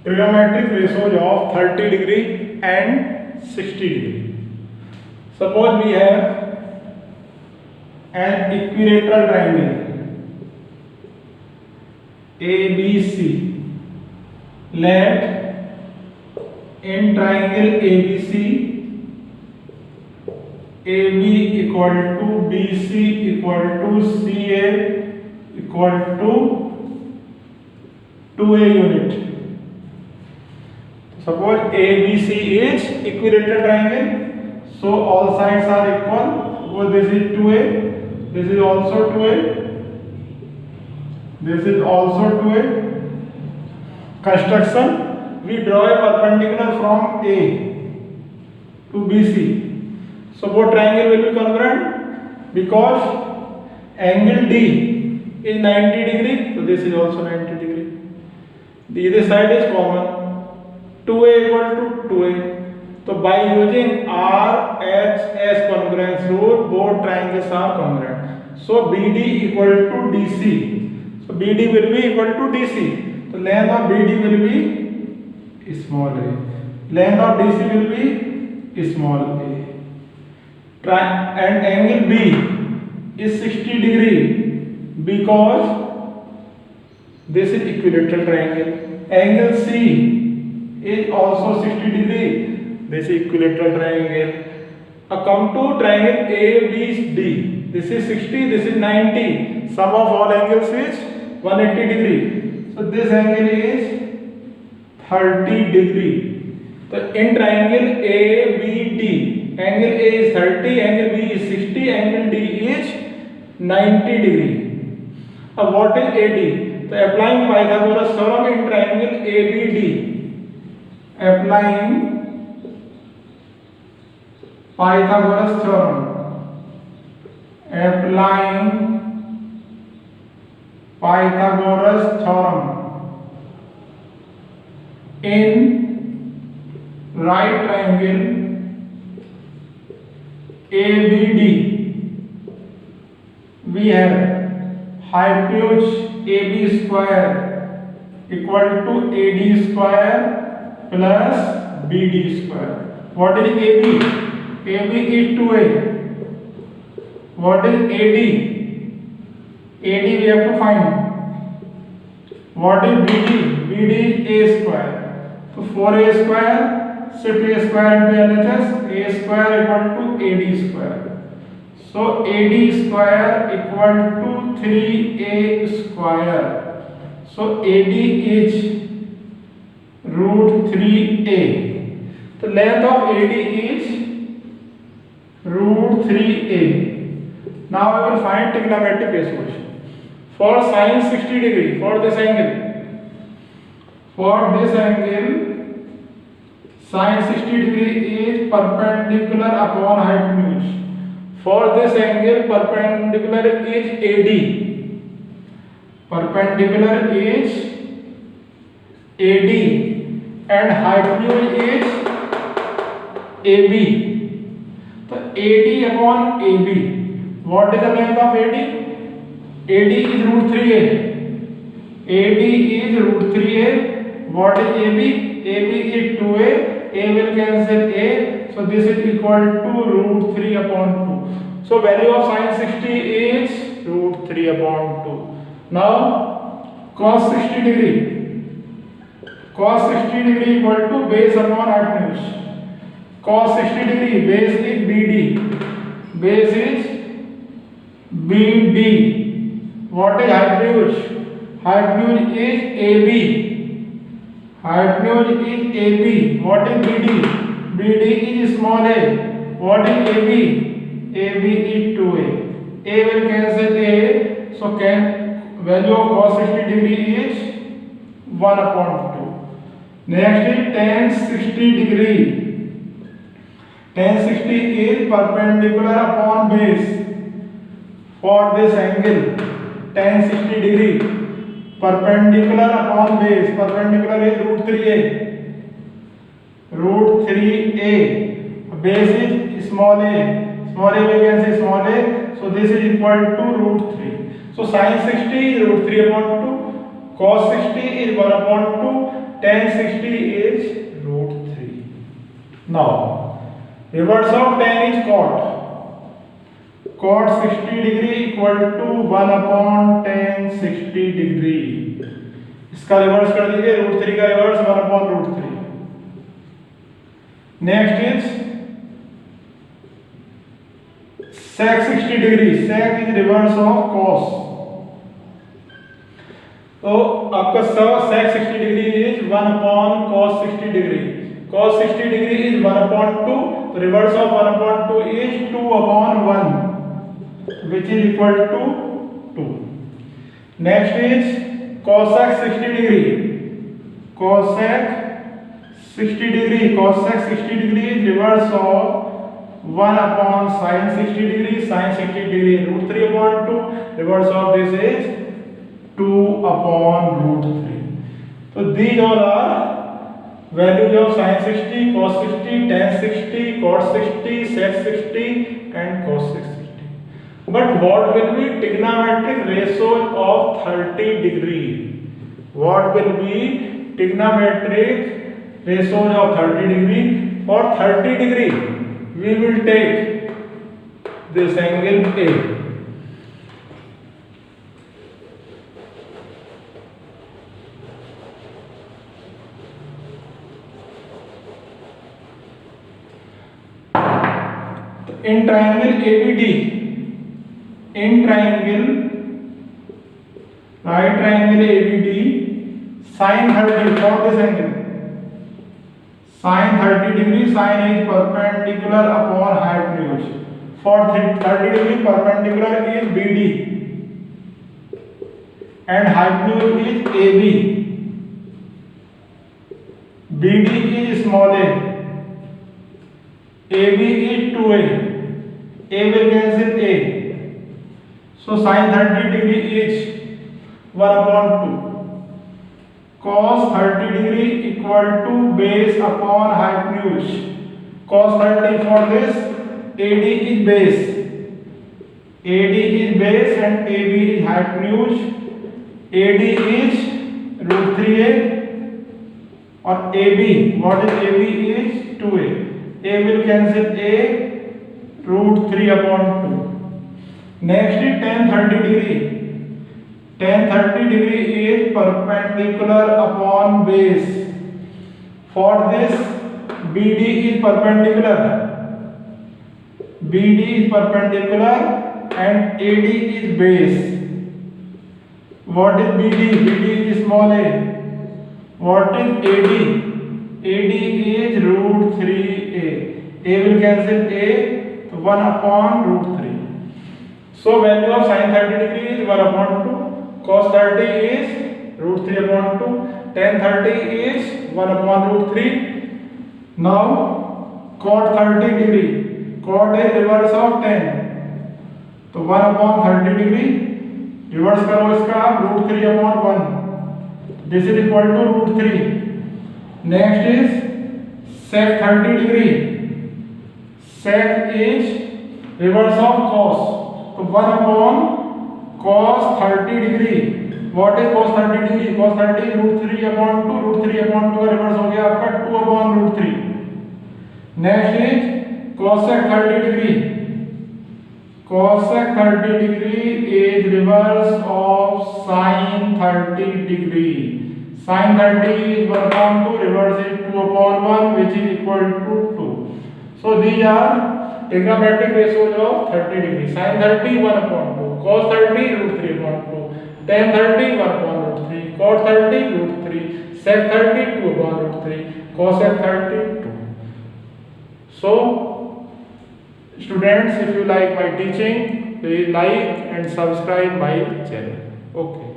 trigonometric ratios of 30 degree and 60 degree. Suppose we have an equilateral triangle ABC. Let in triangle ABC AB equal to BC equal to CA equal to 2A unit. Suppose ABC is equilateral triangle, so all sides are equal. So this is 2A, this is also 2A, this is also 2A. Construction, we draw a perpendicular from A to BC. So both triangle will be congruent because angle D is 90 degree, so this is also 90 degree. The other side is common. 2A equal to 2A. So by using RHS congruence rule, both triangles are congruent. So BD equal to DC. So BD will be equal to DC. So length of BD will be small a. Length of DC will be small a. And angle B is 60 degree because this is equilateral triangle. Angle C is also 60 degree. This is equilateral triangle. Come to triangle ABD. This is 60, this is 90. Sum of all angles is 180 degree. So this angle is 30 degree. So in triangle ABD, angle A is 30, angle B is 60, angle D is 90 degree. What is AD? So applying Pythagoras theorem in triangle ABD. Applying Pythagoras theorem. Applying Pythagoras theorem in right triangle ABD, we have hypotenuse AB square equal to AD square plus BD square. What is AB? AB is 2A. What is AD? AD we have to find. What is BD? BD is A square. So 4A square, shift A square into LHS, A square equal to AD square. So AD square equal to 3A square. So AD is root 3A. The length of AD is root 3A. Now I will find trigonometric ratios. For sine 60 degree, for this angle, sine 60 degree is perpendicular upon hypotenuse. For this angle, perpendicular is AD. Perpendicular is AD and hypotenuse is AB. So AD upon AB. What is the length of AD? AD is root 3A. AD is root 3A. What is AB? AB is 2A. A will cancel A. So this is equal to root 3 upon 2. So value of sine 60 is root 3 upon 2. Now cos 60 degree. Cos 60 degree equal to base upon hypotenuse. Cos 60 degree, base is BD. Base is BD. What is hypotenuse? Hypotenuse is AB. Hypotenuse is AB. What is BD? BD is small a. What is AB? AB is 2A. A will cancel A. So value of cos 60 degree is 1 upon 2. Next is tan 60 degree. Tan 60 is perpendicular upon base. For this angle, tan 60 degree, perpendicular upon base. Perpendicular is root 3A. Root 3A. Base is small a. Small a we can say small a. So this is equal to root 3. So sin 60 is root 3 upon 2. Cos 60 is 1 upon tan 60 is root 3. Now, reverse of tan is cot. Cot 60 degree equal to 1 upon tan 60 degree. इसका reverse कर दीजिए, root 3 का reverse 1 upon root 3. Next is sec 60 degree. Sec is reverse of cos. तो आपका sec 60 degree is 1 upon cos 60 degree. Cos 60 degree is 1 upon 2. तो reverse of 1 upon 2 is 2 upon 1, which is equal to 2. Next is cosec 60 degree. Cosec 60 degree. Cosec 60 degree is reverse of 1 upon sin 60 degree. Sin 60 degree root 3 upon 2. Reverse of this is 2 upon root 3. So these all are values of sin 60, cos 60, tan 60, cot 60, sec 60 and cos 60. But what will be trigonometric ratios of 30 degree? What will be trigonometric ratios of 30 degree? For 30 degree, we will take this angle A. In triangle ABD, in triangle, right triangle ABD, sin 30 for this angle, sin 30 degree, sin is perpendicular upon hypotenuse. For 30 degree perpendicular is BD and hypotenuse is AB. BD is small a, AB is 2a. A will cancel A. So sin 30 degree is 1 upon 2. Cos 30 degree equal to base upon hypotenuse. Cos 30 for this, AD is base. AD is base and AB is hypotenuse. AD is root 3a or AB. What is AB is 2a. A will cancel A, root 3 upon 2. Next is tan 30 degree. Tan 30 degree is perpendicular upon base. For this, BD is perpendicular. BD is perpendicular and AD is base. What is BD? BD is small a. What is AD? AD is root 3a. A will cancel A, 1 upon root 3. So value of sin 30 degree is 1 upon 2. Cos 30 is root 3 upon 2. Tan 30 is 1 upon root 3. Now cot 30 degree. Cot is reverse of tan. तो 1 upon 30 degree. Reverse करो इसका root 3 upon 1. This is equal to root 3. Next is sec 30 degree. Sec is reverse of cos. So 1 upon cos 30 degree. What is cos 30 degree? Cos 30 is root 3 upon 2. Root 3 upon 2 का reverse हो गया आपका 2 upon root 3. Next is cosec 30 degree. Cosec 30 degree is reverse of sin 30 degree. Sin 30 is 1 upon 2. Reverse is 2 upon 1, which is equal to 2. So these are trigonometric ratios of 30 degree. Sin 30 1 upon 2, cos 30 root 3 upon 2, tan 30 1 upon root 3, cot 30 root 3, sec 30 2 upon root 3, cosec 30 2. So students, if you like my teaching, please like and subscribe my channel. Okay.